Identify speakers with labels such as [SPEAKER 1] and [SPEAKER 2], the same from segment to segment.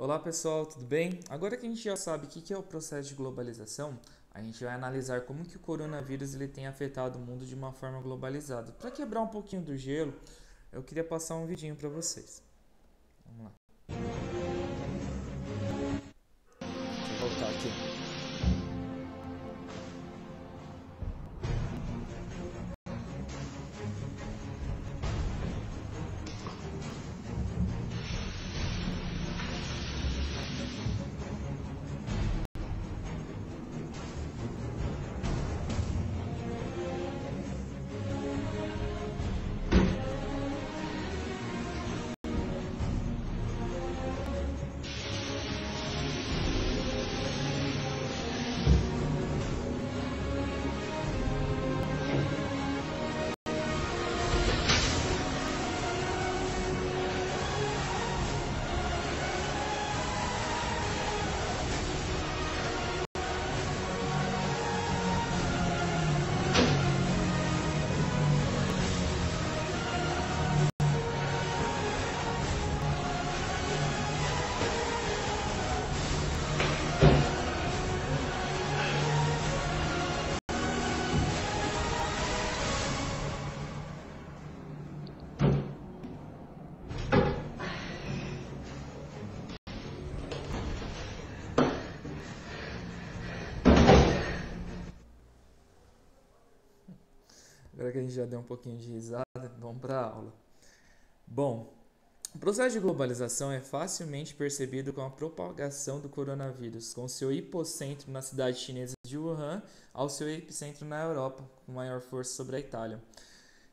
[SPEAKER 1] Olá pessoal, tudo bem? Agora que a gente já sabe o que é o processo de globalização, a gente vai analisar como que o coronavírus ele tem afetado o mundo de uma forma globalizada. Para quebrar um pouquinho do gelo, eu queria passar um vidinho para vocês. Vamos lá. Deixa eu voltar aqui. Agora que a gente já deu um pouquinho de risada, vamos para a aula. Bom, o processo de globalização é facilmente percebido com a propagação do coronavírus, com seu hipocentro na cidade chinesa de Wuhan ao seu epicentro na Europa, com maior força sobre a Itália.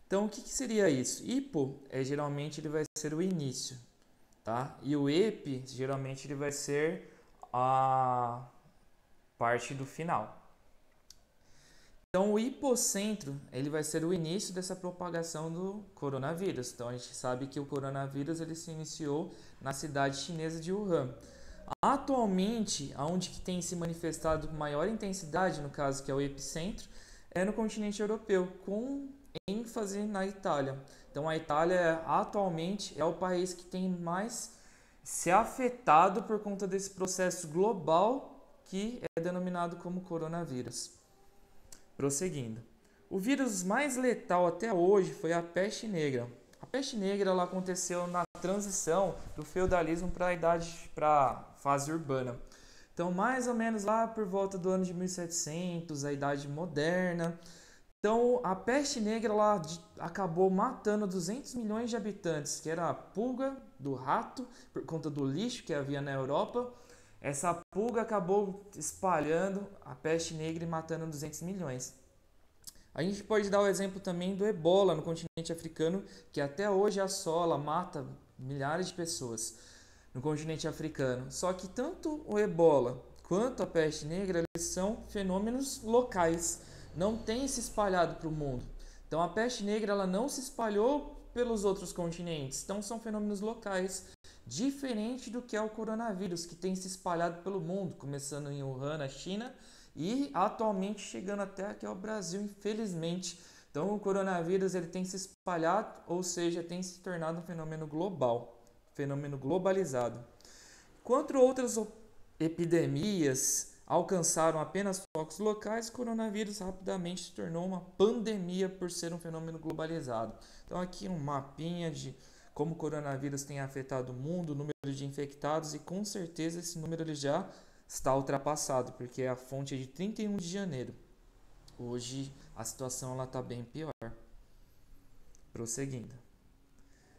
[SPEAKER 1] Então, o que seria isso? Hipo geralmente ele vai ser o início, tá? E o epi geralmente ele vai ser a parte do final. Então, o hipocentro ele vai ser o início dessa propagação do coronavírus. Então, a gente sabe que o coronavírus ele se iniciou na cidade chinesa de Wuhan. Atualmente, onde que tem se manifestado com maior intensidade, no caso que é o epicentro, é no continente europeu, com ênfase na Itália. Então, a Itália atualmente é o país que tem mais se afetado por conta desse processo global que é denominado como coronavírus. Prosseguindo. O vírus mais letal até hoje foi a peste negra. A peste negra ela aconteceu na transição do feudalismo para a fase urbana. Então, mais ou menos lá por volta do ano de 1700, a Idade Moderna. Então, a peste negra ela acabou matando 200 milhões de habitantes, que era a pulga do rato, por conta do lixo que havia na Europa. Essa pulga acabou espalhando a peste negra e matando 200 milhões. A gente pode dar o exemplo também do ebola no continente africano, que até hoje assola, mata milhares de pessoas no continente africano. Só que tanto o ebola quanto a peste negra eles são fenômenos locais, não tem se espalhado para o mundo. Então a peste negra ela não se espalhou pelos outros continentes, então são fenômenos locais. Diferente do que é o coronavírus, que tem se espalhado pelo mundo, começando em Wuhan, na China, e atualmente chegando até aqui ao Brasil, infelizmente. Então o coronavírus ele tem se espalhado, ou seja, tem se tornado um fenômeno global, fenômeno globalizado. Enquanto outras epidemias alcançaram apenas focos locais, o coronavírus rapidamente se tornou uma pandemia por ser um fenômeno globalizado. Então aqui um mapinha de como o coronavírus tem afetado o mundo, o número de infectados, e com certeza esse número ele já está ultrapassado, porque a fonte é de 31 de janeiro. Hoje a situação está bem pior. Prosseguindo.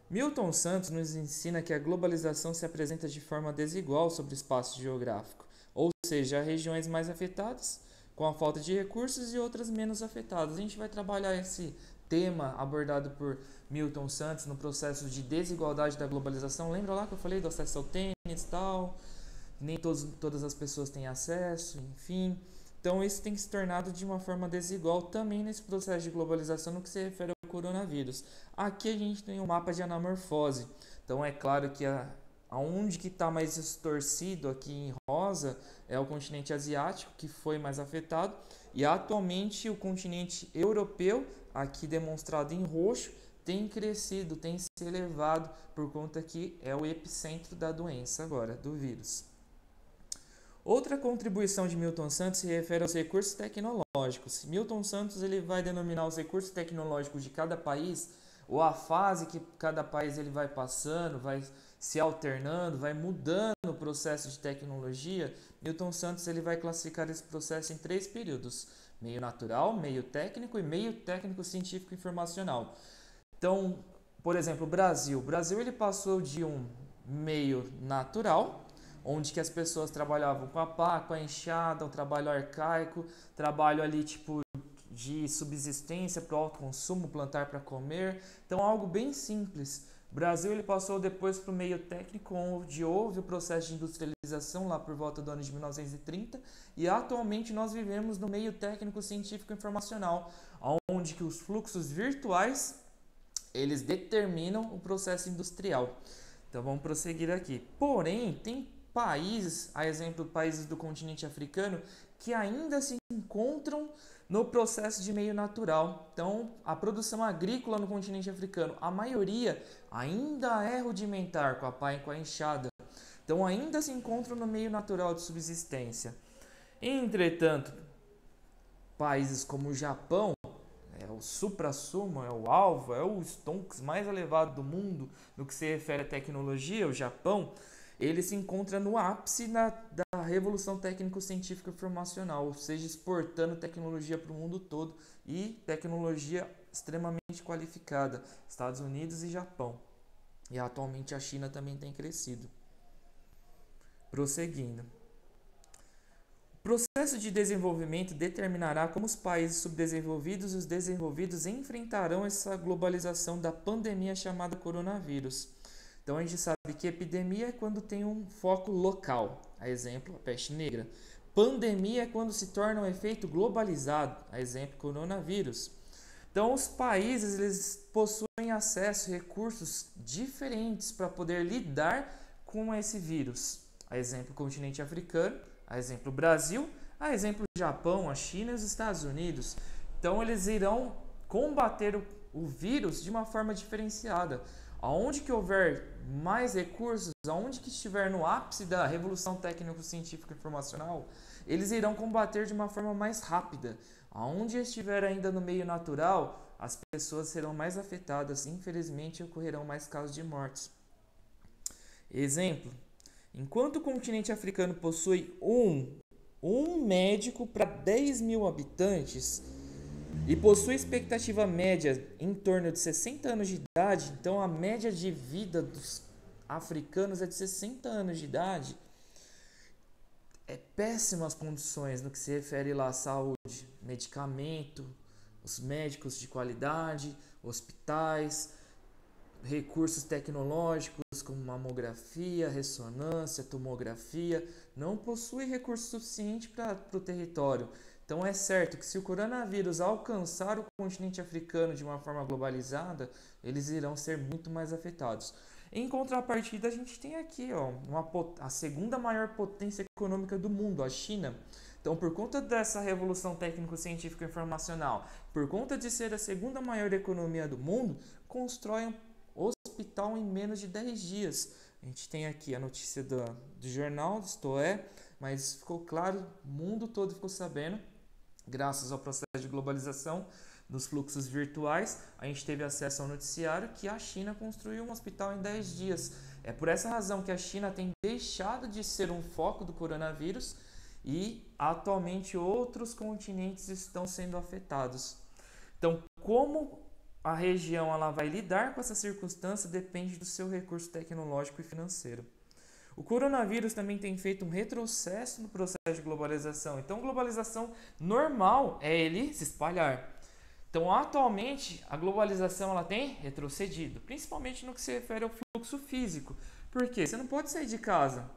[SPEAKER 1] Milton Santos nos ensina que a globalização se apresenta de forma desigual sobre o espaço geográfico, ou seja, há regiões mais afetadas com a falta de recursos e outras menos afetadas. A gente vai trabalhar esse tema abordado por Milton Santos no processo de desigualdade da globalização. Lembra lá que eu falei do acesso ao tênis e tal? Nem todas as pessoas têm acesso, enfim. Então isso tem se tornado de uma forma desigual também nesse processo de globalização no que se refere ao coronavírus. Aqui a gente tem um mapa de anamorfose. Então é claro que aonde que está mais distorcido aqui em rosa é o continente asiático, que foi mais afetado, e atualmente o continente europeu, aqui demonstrado em roxo, tem crescido, tem se elevado por conta que é o epicentro da doença agora, do vírus. Outra contribuição de Milton Santos se refere aos recursos tecnológicos. Milton Santos ele vai denominar os recursos tecnológicos de cada país, ou a fase que cada país ele vai passando, vai se alternando, vai mudando o processo de tecnologia. Milton Santos ele vai classificar esse processo em 3 períodos: meio natural, meio técnico e meio técnico científico informacional. Então, por exemplo, o Brasil ele passou de um meio natural, onde que as pessoas trabalhavam com a pá, com a enxada, um trabalho arcaico, trabalho ali tipo de subsistência para o autoconsumo, plantar para comer, então algo bem simples. O Brasil ele passou depois para o meio técnico, onde houve o processo de industrialização lá por volta do ano de 1930, e atualmente nós vivemos no meio técnico científico informacional, onde que os fluxos virtuais eles determinam o processo industrial. Então vamos prosseguir aqui. Porém, tem países, a exemplo de países do continente africano, que ainda se encontram no processo de meio natural. Então, a produção agrícola no continente africano, a maioria ainda é rudimentar, com a pá e com a enxada. Então, ainda se encontram no meio natural de subsistência. Entretanto, países como o Japão, é o suprassumo, é o alvo, é o stonks mais elevado do mundo no que se refere à tecnologia, o Japão, ele se encontra no ápice da revolução técnico-científica informacional, ou seja, exportando tecnologia para o mundo todo e tecnologia extremamente qualificada, Estados Unidos e Japão. E atualmente a China também tem crescido. Prosseguindo. O processo de desenvolvimento determinará como os países subdesenvolvidos e os desenvolvidos enfrentarão essa globalização da pandemia chamada coronavírus. Então a gente sabe que epidemia é quando tem um foco local, a exemplo, a peste negra. Pandemia é quando se torna um efeito globalizado, a exemplo, coronavírus. Então os países eles possuem acesso a recursos diferentes para poder lidar com esse vírus. A exemplo, o continente africano, a exemplo, o Brasil, a exemplo, o Japão, a China e os Estados Unidos. Então eles irão combater o vírus de uma forma diferenciada. Aonde que houver mais recursos, aonde que estiver no ápice da revolução técnico-científica informacional, eles irão combater de uma forma mais rápida. Aonde estiver ainda no meio natural, as pessoas serão mais afetadas, infelizmente ocorrerão mais casos de mortes. Exemplo, enquanto o continente africano possui um médico para 10 mil habitantes, e possui expectativa média em torno de 60 anos de idade, então a média de vida dos africanos é de 60 anos de idade. É péssimas condições no que se refere lá à saúde, medicamento, os médicos de qualidade, hospitais, recursos tecnológicos como mamografia, ressonância, tomografia, não possui recurso suficiente para o território. Então é certo que se o coronavírus alcançar o continente africano de uma forma globalizada, eles irão ser muito mais afetados. Em contrapartida, a gente tem aqui a segunda maior potência econômica do mundo, a China. Então, por conta dessa revolução técnico-científica informacional, por conta de ser a segunda maior economia do mundo, constrói um hospital em menos de 10 dias. A gente tem aqui a notícia do jornal, isto é, mas ficou claro, o mundo todo ficou sabendo. Graças ao processo de globalização dos fluxos virtuais, a gente teve acesso ao noticiário que a China construiu um hospital em 10 dias. É por essa razão que a China tem deixado de ser um foco do coronavírus e atualmente outros continentes estão sendo afetados. Então, como a região ela vai lidar com essa circunstância depende do seu recurso tecnológico e financeiro. O coronavírus também tem feito um retrocesso no processo de globalização. Então, globalização normal é ele se espalhar. Então, atualmente, a globalização ela tem retrocedido, principalmente no que se refere ao fluxo físico. Por quê? Você não pode sair de casa,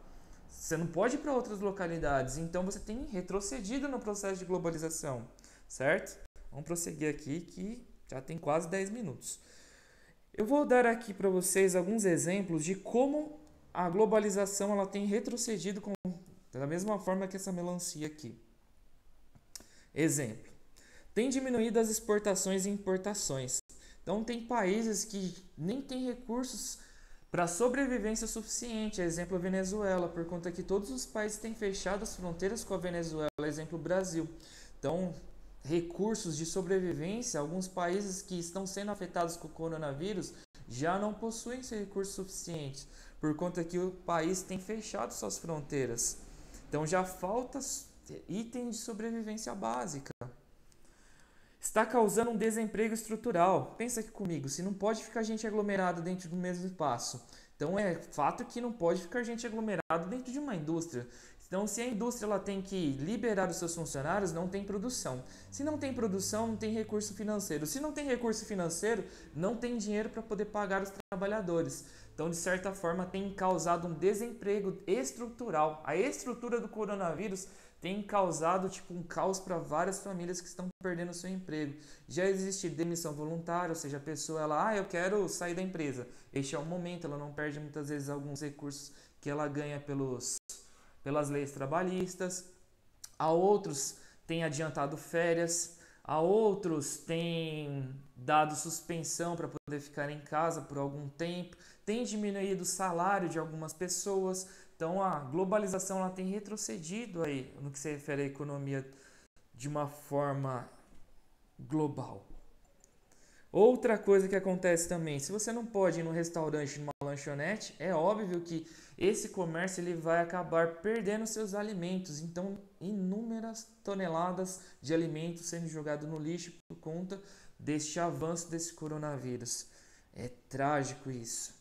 [SPEAKER 1] você não pode ir para outras localidades, então você tem retrocedido no processo de globalização, certo? Vamos prosseguir aqui que já tem quase 10 minutos. Eu vou dar aqui para vocês alguns exemplos de como a globalização ela tem retrocedido da mesma forma que essa melancia aqui. Exemplo. Tem diminuído as exportações e importações. Então tem países que nem têm recursos para sobrevivência suficiente, exemplo a Venezuela, por conta que todos os países têm fechado as fronteiras com a Venezuela, exemplo o Brasil. Então, recursos de sobrevivência, alguns países que estão sendo afetados com o coronavírus já não possuem esses recursos suficientes, por conta que o país tem fechado suas fronteiras. Então já falta item de sobrevivência básica. Está causando um desemprego estrutural. Pensa aqui comigo, se não pode ficar gente aglomerada dentro do mesmo espaço, então é fato que não pode ficar gente aglomerada dentro de uma indústria. Então, se a indústria ela tem que liberar os seus funcionários, não tem produção. Se não tem produção, não tem recurso financeiro. Se não tem recurso financeiro, não tem dinheiro para poder pagar os trabalhadores. Então, de certa forma, tem causado um desemprego estrutural. A estrutura do coronavírus tem causado um caos para várias famílias que estão perdendo seu emprego. Já existe demissão voluntária, ou seja, a pessoa eu quero sair da empresa. Este é o momento, ela não perde muitas vezes alguns recursos que ela ganha pelas leis trabalhistas. A outros têm adiantado férias, a outros têm dado suspensão para poder ficar em casa por algum tempo, tem diminuído o salário de algumas pessoas. Então a globalização ela tem retrocedido aí no que se refere à economia de uma forma global. Outra coisa que acontece também, se você não pode ir num restaurante, numa lanchonete, é óbvio que esse comércio ele vai acabar perdendo seus alimentos. Então, inúmeras toneladas de alimentos sendo jogados no lixo por conta deste avanço desse coronavírus. É trágico isso.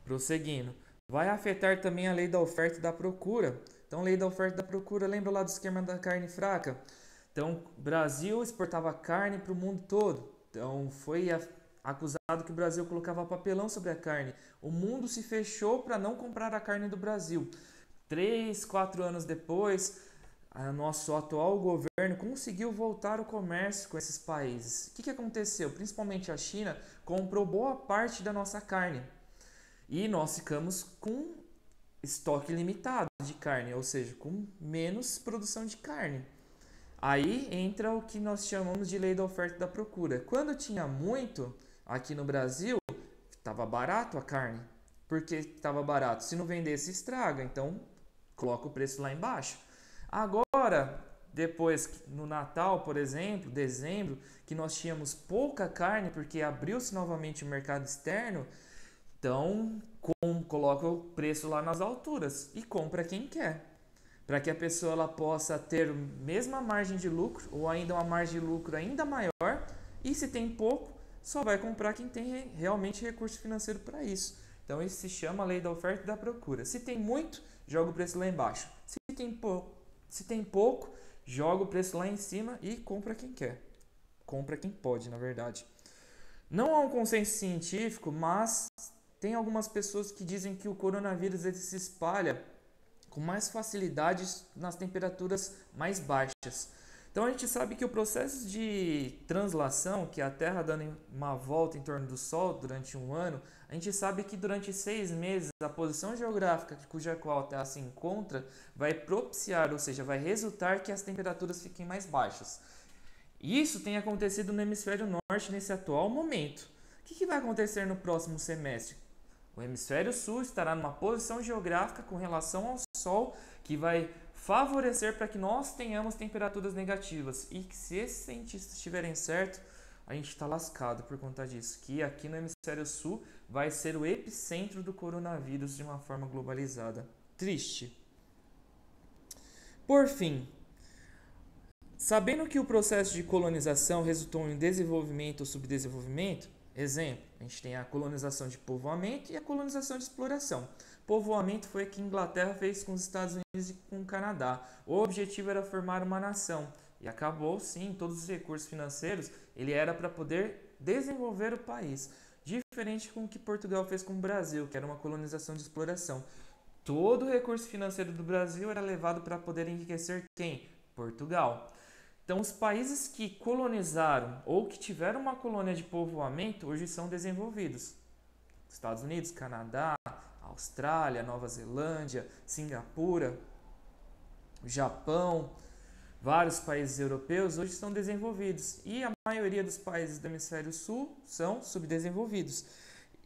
[SPEAKER 1] Prosseguindo, vai afetar também a lei da oferta e da procura. Então, lei da oferta e da procura, lembra lá do esquema da carne fraca? Então, o Brasil exportava carne para o mundo todo. Então, foi acusado que o Brasil colocava papelão sobre a carne. O mundo se fechou para não comprar a carne do Brasil. 3, 4 anos depois, nosso atual governo conseguiu voltar o comércio com esses países. O que aconteceu? Principalmente a China comprou boa parte da nossa carne. E nós ficamos com estoque limitado de carne, ou seja, com menos produção de carne. Aí entra o que nós chamamos de lei da oferta e da procura. Quando tinha muito aqui no Brasil, estava barato a carne. Por que estava barato? Se não vendesse, estraga. Então, coloca o preço lá embaixo. Agora, depois no Natal, por exemplo, dezembro, que nós tínhamos pouca carne porque abriu-se novamente o mercado externo, então coloca o preço lá nas alturas e compra quem quer. Para que a pessoa ela possa ter a mesma margem de lucro ou ainda uma margem de lucro ainda maior, e se tem pouco, só vai comprar quem tem realmente recurso financeiro para isso. Então isso se chama lei da oferta e da procura. Se tem muito, joga o preço lá embaixo. Se tem pouco, joga o preço lá em cima e compra quem quer. Compra quem pode, na verdade. Não há um consenso científico, mas tem algumas pessoas que dizem que o coronavírus ele se espalha com mais facilidade nas temperaturas mais baixas. Então a gente sabe que o processo de translação, que é a Terra dando uma volta em torno do Sol durante um ano, a gente sabe que durante 6 meses a posição geográfica cuja qual a Terra se encontra vai propiciar, ou seja, vai resultar que as temperaturas fiquem mais baixas. Isso tem acontecido no hemisfério norte nesse atual momento. O que vai acontecer no próximo semestre? O hemisfério sul estará numa posição geográfica com relação ao Sol que vai favorecer para que nós tenhamos temperaturas negativas. E que se esses cientistas estiverem certos, a gente está lascado por conta disso. Que aqui no hemisfério sul vai ser o epicentro do coronavírus de uma forma globalizada. Triste. Por fim, sabendo que o processo de colonização resultou em desenvolvimento ou subdesenvolvimento, exemplo, a gente tem a colonização de povoamento e a colonização de exploração. Povoamento foi o que a Inglaterra fez com os Estados Unidos e com o Canadá. O objetivo era formar uma nação. E acabou, sim, todos os recursos financeiros, ele era para poder desenvolver o país. Diferente com o que Portugal fez com o Brasil, que era uma colonização de exploração. Todo o recurso financeiro do Brasil era levado para poder enriquecer quem? Portugal. Então, os países que colonizaram ou que tiveram uma colônia de povoamento hoje são desenvolvidos. Estados Unidos, Canadá, Austrália, Nova Zelândia, Singapura, Japão, Vários países europeus hoje são desenvolvidos e a maioria dos países do hemisfério sul são subdesenvolvidos.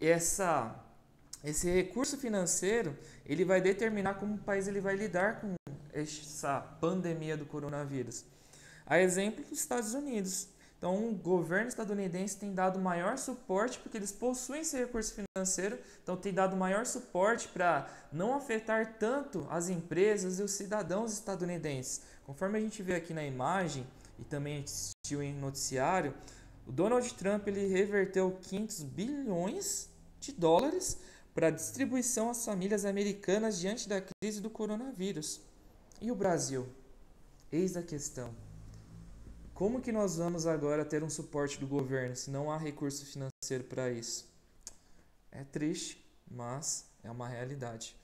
[SPEAKER 1] Esse recurso financeiro ele vai determinar como o país ele vai lidar com essa pandemia do coronavírus. A exemplo dos Estados Unidos. Então, o governo estadunidense tem dado maior suporte porque eles possuem esse recurso financeiro, então tem dado maior suporte para não afetar tanto as empresas e os cidadãos estadunidenses. Conforme a gente vê aqui na imagem e também assistiu em noticiário, o Donald Trump ele reverteu 500 bilhões de dólares para a distribuição às famílias americanas diante da crise do coronavírus. E o Brasil? Eis a questão. Como que nós vamos agora ter um suporte do governo se não há recurso financeiro para isso? É triste, mas é uma realidade.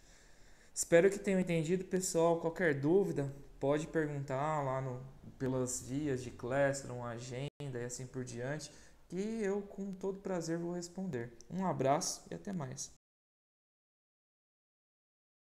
[SPEAKER 1] Espero que tenham entendido, pessoal. Qualquer dúvida, pode perguntar lá pelas vias de Classroom, agenda e assim por diante, que eu com todo prazer vou responder. Um abraço e até mais.